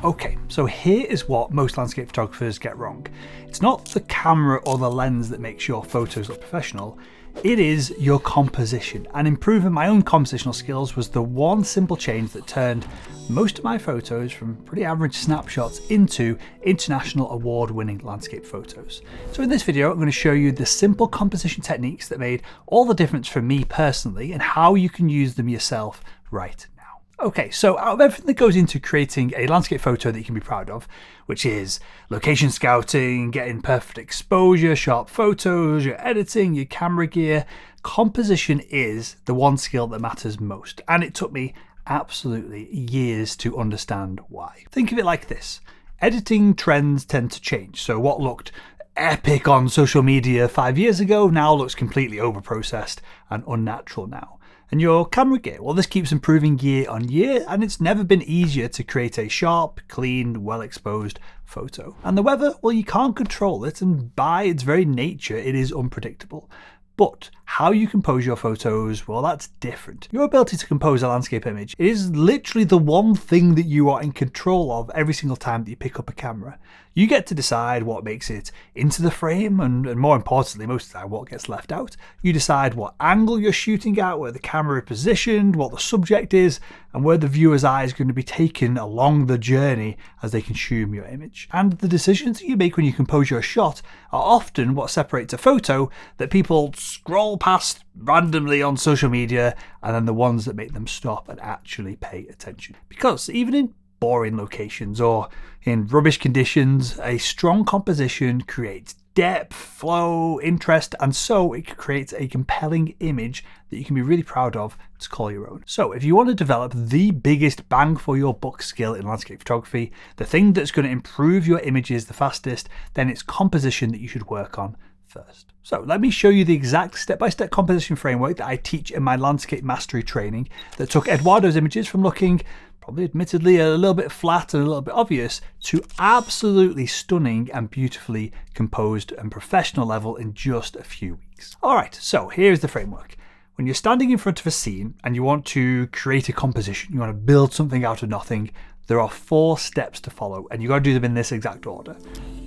Okay, so here is what most landscape photographers get wrong. It's not the camera or the lens that makes your photos look professional, it is your composition. And improving my own compositional skills was the one simple change that turned most of my photos from pretty average snapshots into international award-winning landscape photos. So in this video, I'm going to show you the simple composition techniques that made all the difference for me personally and how you can use them yourself right now. Okay, so out of everything that goes into creating a landscape photo that you can be proud of, which is location scouting, getting perfect exposure, sharp photos, your editing, your camera gear, composition is the one skill that matters most. And it took me absolutely years to understand why. Think of it like this. Editing trends tend to change. So what looked epic on social media 5 years ago now looks completely overprocessed and unnatural now. And your camera gear, well, this keeps improving year on year, and it's never been easier to create a sharp, clean, well-exposed photo. And the weather, well, you can't control it, and by its very nature, it is unpredictable. But how you compose your photos, well, that's different. Your ability to compose a landscape image is literally the one thing that you are in control of every single time that you pick up a camera. You get to decide what makes it into the frame and more importantly, most of the time, what gets left out. You decide what angle you're shooting at, where the camera is positioned, what the subject is, and where the viewer's eye is going to be taken along the journey as they consume your image. And the decisions that you make when you compose your shot are often what separates a photo that people scroll past randomly on social media and then the ones that make them stop and actually pay attention. Because even in boring locations or in rubbish conditions, a strong composition creates depth, flow, interest, and so it creates a compelling image that you can be really proud of to call your own. So if you want to develop the biggest bang for your buck skill in landscape photography, the thing that's going to improve your images the fastest, then it's composition that you should work on first. So let me show you the exact step-by-step composition framework that I teach in my landscape mastery training that took Eduardo's images from looking probably admittedly a little bit flat and a little bit obvious to absolutely stunning and beautifully composed and professional level in just a few weeks. All right, so here's the framework. When you're standing in front of a scene and you want to create a composition, you want to build something out of nothing, there are 4 steps to follow and you got to do them in this exact order.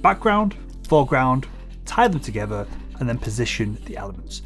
Background, foreground, tie them together, and then position the elements.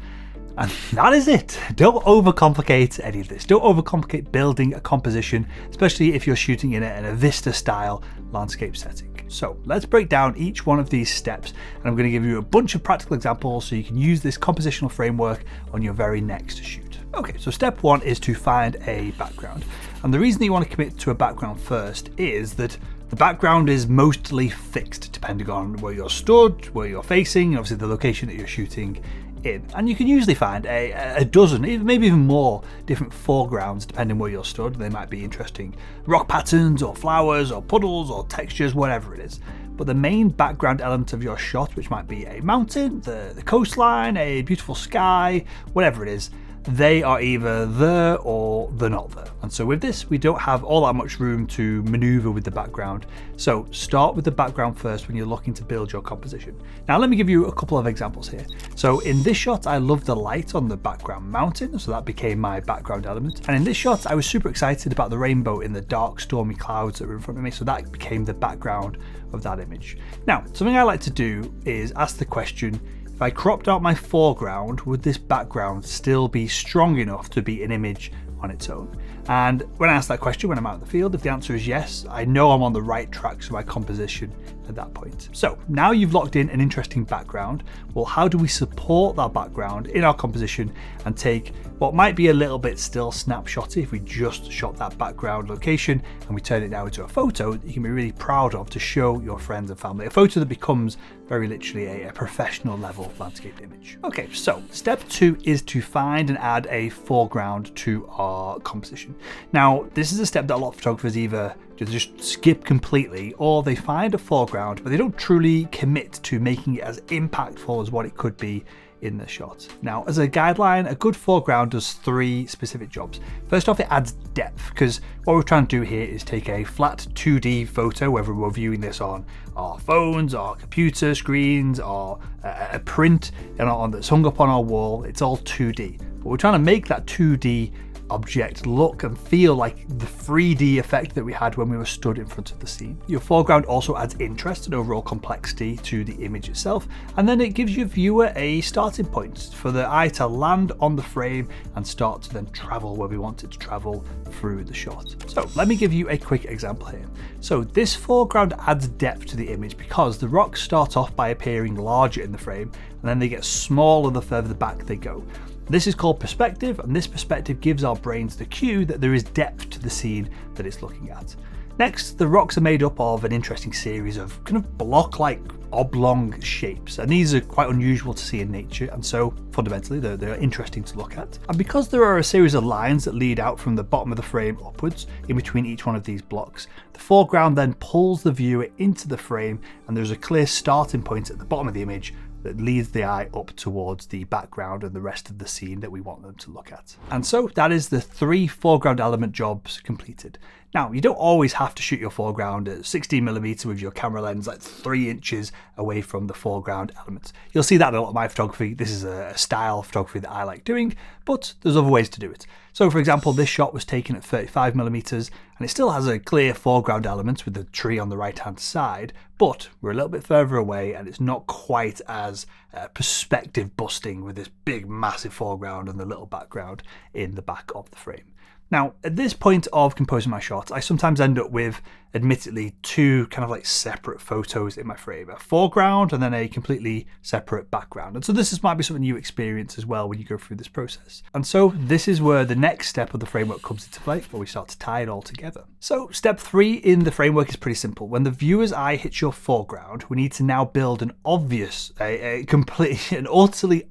And that is it. Don't overcomplicate any of this. Don't overcomplicate building a composition, especially if you're shooting in a Vista style landscape setting. So let's break down each one of these steps, and I'm going to give you a bunch of practical examples so you can use this compositional framework on your very next shoot. Okay, so step 1 is to find a background. And the reason that you want to commit to a background first is that the background is mostly fixed depending on where you're stood, where you're facing, and obviously the location that you're shooting in. And you can usually find a dozen, maybe even more different foregrounds depending where you're stood. They might be interesting rock patterns or flowers or puddles or textures, whatever it is. But the main background element of your shot, which might be a mountain, the coastline, a beautiful sky, whatever it is, they are either there or they're not there. And so with this, we don't have all that much room to maneuver with the background. So start with the background first when you're looking to build your composition. Now let me give you a couple of examples here. So in this shot, I love the light on the background mountain, so that became my background element. And in this shot, I was super excited about the rainbow in the dark, stormy clouds that were in front of me, so that became the background of that image. Now, something I like to do is ask the question, if I cropped out my foreground, would this background still be strong enough to be an image on its own? And when I ask that question when I'm out in the field, if the answer is yes, I know I'm on the right track to my composition at that point. So now you've locked in an interesting background. Well, how do we support that background in our composition and take what might be a little bit still snapshotty if we just shot that background location and we turn it now into a photo that you can be really proud of to show your friends and family, a photo that becomes very literally a professional level landscape image. Okay, so step 2 is to find and add a foreground to our composition. Now, this is a step that a lot of photographers either just skip completely or they find a foreground, but they don't truly commit to making it as impactful as what it could be in the shot. Now, as a guideline, a good foreground does 3 specific jobs. First off, it adds depth, because what we're trying to do here is take a flat 2D photo, whether we're viewing this on our phones, our computer screens, or a print that's hung up on our wall. It's all 2D. But we're trying to make that 2D object look and feel like the 3D effect that we had when we were stood in front of the scene. Your foreground also adds interest and overall complexity to the image itself, and then it gives your viewer a starting point for the eye to land on the frame and start to then travel where we want it to travel through the shot. So let me give you a quick example here. So this foreground adds depth to the image because the rocks start off by appearing larger in the frame, and then they get smaller the further back they go. This is called perspective, and this perspective gives our brains the cue that there is depth to the scene that it's looking at. Next, the rocks are made up of an interesting series of kind of block-like oblong shapes, and these are quite unusual to see in nature, and so fundamentally they're interesting to look at. And because there are a series of lines that lead out from the bottom of the frame upwards in between each one of these blocks, the foreground then pulls the viewer into the frame, and there's a clear starting point at the bottom of the image that leads the eye up towards the background and the rest of the scene that we want them to look at. And so that is the 3 foreground element jobs completed. Now, you don't always have to shoot your foreground at 16mm with your camera lens like 3 inches away from the foreground elements. You'll see that in a lot of my photography. This is a style of photography that I like doing, but there's other ways to do it. So for example, this shot was taken at 35mm and it still has a clear foreground element with the tree on the right hand side, but we're a little bit further away and it's not quite as perspective busting with this big massive foreground and the little background in the back of the frame. Now, at this point of composing my shots, I sometimes end up with, admittedly, 2 kind of like separate photos in my frame, a foreground and then a completely separate background. And so might be something you experience as well when you go through this process. And so this is where the next step of the framework comes into play, where we start to tie it all together. So step 3 in the framework is pretty simple. When the viewer's eye hits your foreground, we need to now build an utterly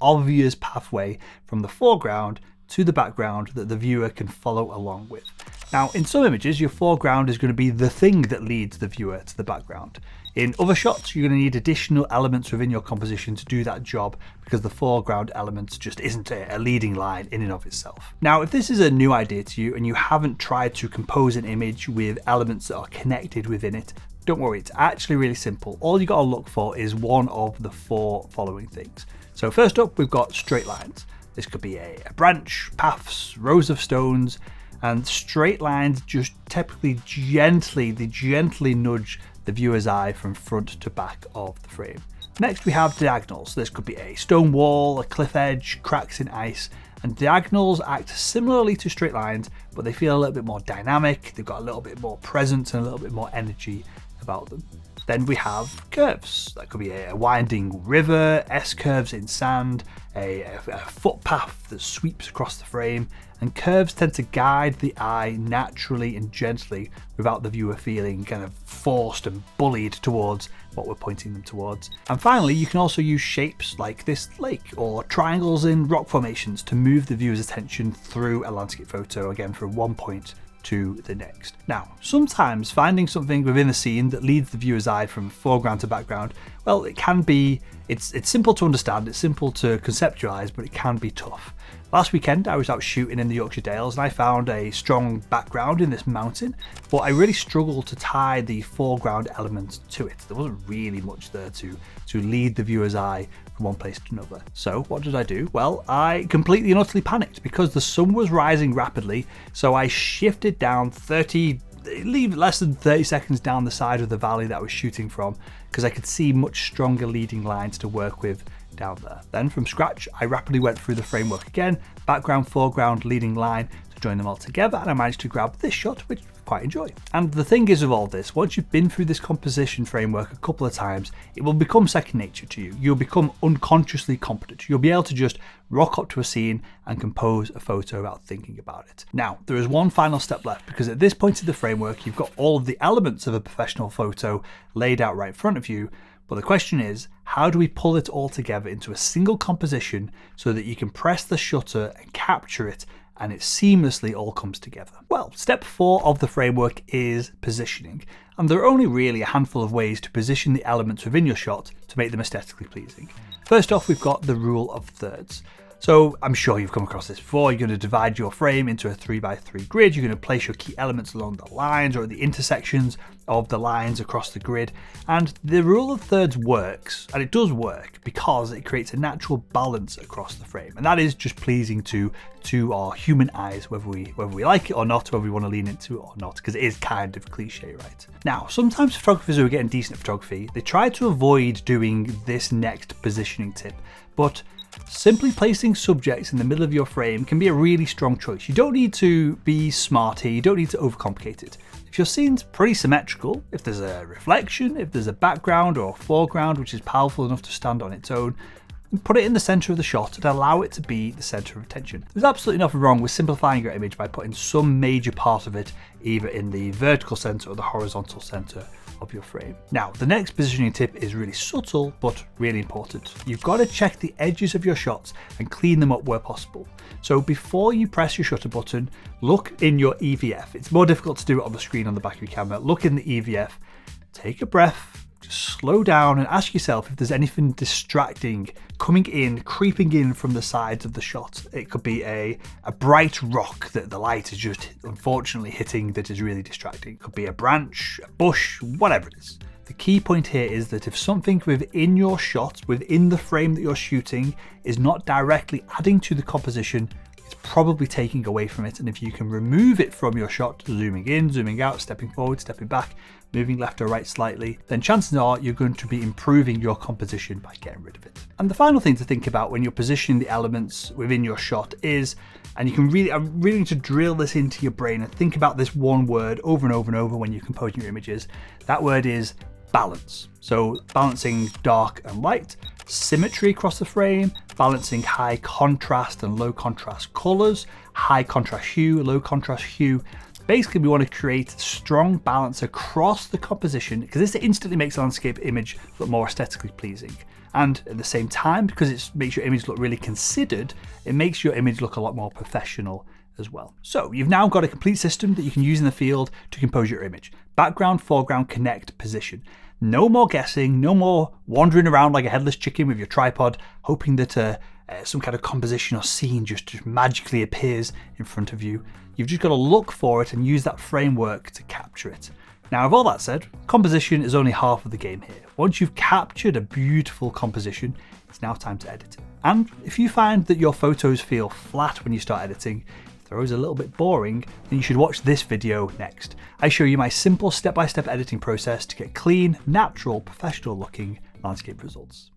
obvious pathway from the foreground to the background that the viewer can follow along with. Now, in some images, your foreground is going to be the thing that leads the viewer to the background. In other shots, you're going to need additional elements within your composition to do that job because the foreground element just isn't a leading line in and of itself. Now, if this is a new idea to you and you haven't tried to compose an image with elements that are connected within it, don't worry, it's actually really simple. All you got to look for is one of the 4 following things. So first up, we've got straight lines. This could be a branch, paths, rows of stones, and straight lines just typically gently nudge the viewer's eye from front to back of the frame. Next we have diagonals. This could be a stone wall, a cliff edge, cracks in ice, and diagonals act similarly to straight lines, but they feel a little bit more dynamic, they've got a little bit more presence and a little bit more energy about them. Then we have curves. That could be a winding river, S-curves in sand, a footpath that sweeps across the frame, and curves tend to guide the eye naturally and gently without the viewer feeling kind of forced and bullied towards what we're pointing them towards. And finally, you can also use shapes like this lake or triangles in rock formations to move the viewer's attention through a landscape photo, again from one point to the next. Now, sometimes finding something within a scene that leads the viewer's eye from foreground to background, well, it can be, it's simple to understand, it's simple to conceptualize, but it can be tough. Last weekend, I was out shooting in the Yorkshire Dales and I found a strong background in this mountain, but I really struggled to tie the foreground element to it. There wasn't really much there to lead the viewer's eye from one place to another. So what did I do? Well, I completely and utterly panicked because the sun was rising rapidly, so I shifted down less than 30 seconds down the side of the valley that I was shooting from because I could see much stronger leading lines to work with down there. Then from scratch, I rapidly went through the framework again, background, foreground, leading line to join them all together, and I managed to grab this shot, which I quite enjoy. And the thing is with all this, once you've been through this composition framework a couple of times, it will become second nature to you. You'll become unconsciously competent. You'll be able to just rock up to a scene and compose a photo without thinking about it. Now, there is one final step left because at this point in the framework, you've got all of the elements of a professional photo laid out right in front of you. But the question is, how do we pull it all together into a single composition so that you can press the shutter and capture it and it seamlessly all comes together? Well, step 4 of the framework is positioning. And there are only really a handful of ways to position the elements within your shot to make them aesthetically pleasing. First off, we've got the rule of thirds. So I'm sure you've come across this before. You're going to divide your frame into a 3x3 grid. You're going to place your key elements along the lines or at the intersections of the lines across the grid. And the rule of thirds works, and it does work because it creates a natural balance across the frame. And that is just pleasing to our human eyes, whether we like it or not, whether we want to lean into it or not, because it is kind of cliche, right? Now, sometimes photographers who are getting decent photography, they try to avoid doing this next positioning tip, but simply placing subjects in the middle of your frame can be a really strong choice. You don't need to be smart here, you don't need to overcomplicate it. If your scene's pretty symmetrical, if there's a reflection, if there's a background or a foreground which is powerful enough to stand on its own, put it in the center of the shot and allow it to be the center of attention. There's absolutely nothing wrong with simplifying your image by putting some major part of it either in the vertical center or the horizontal center of your frame. Now, the next positioning tip is really subtle, but really important. You've got to check the edges of your shots and clean them up where possible. So before you press your shutter button, look in your EVF. It's more difficult to do it on the screen on the back of your camera. Look in the EVF, take a breath, just slow down and ask yourself if there's anything distracting coming in, creeping in from the sides of the shot. It could be a bright rock that the light is just unfortunately hitting that is really distracting. It could be a branch, a bush, whatever it is. The key point here is that if something within your shot, within the frame that you're shooting, is not directly adding to the composition, it's probably taking away from it. And if you can remove it from your shot, zooming in, zooming out, stepping forward, stepping back, moving left or right slightly, then chances are you're going to be improving your composition by getting rid of it. And the final thing to think about when you're positioning the elements within your shot is, and you can I really need to drill this into your brain and think about this one word over and over and over when you're composing your images. That word is balance. So balancing dark and light, symmetry across the frame, balancing high contrast and low contrast colors, high contrast hue, low contrast hue. Basically, we want to create strong balance across the composition because this instantly makes the landscape image look more aesthetically pleasing. And at the same time, because it makes your image look really considered, it makes your image look a lot more professional as well. So you've now got a complete system that you can use in the field to compose your image. Background, foreground, connect, position. No more guessing, no more wandering around like a headless chicken with your tripod, hoping that some kind of composition or scene just magically appears in front of you. You've just got to look for it and use that framework to capture it. Now, with all that said, composition is only half of the game here. Once you've captured a beautiful composition, it's now time to edit it. And if you find that your photos feel flat when you start editing, throws a little bit boring, then you should watch this video next. I show you my simple step-by-step editing process to get clean, natural, professional looking landscape results.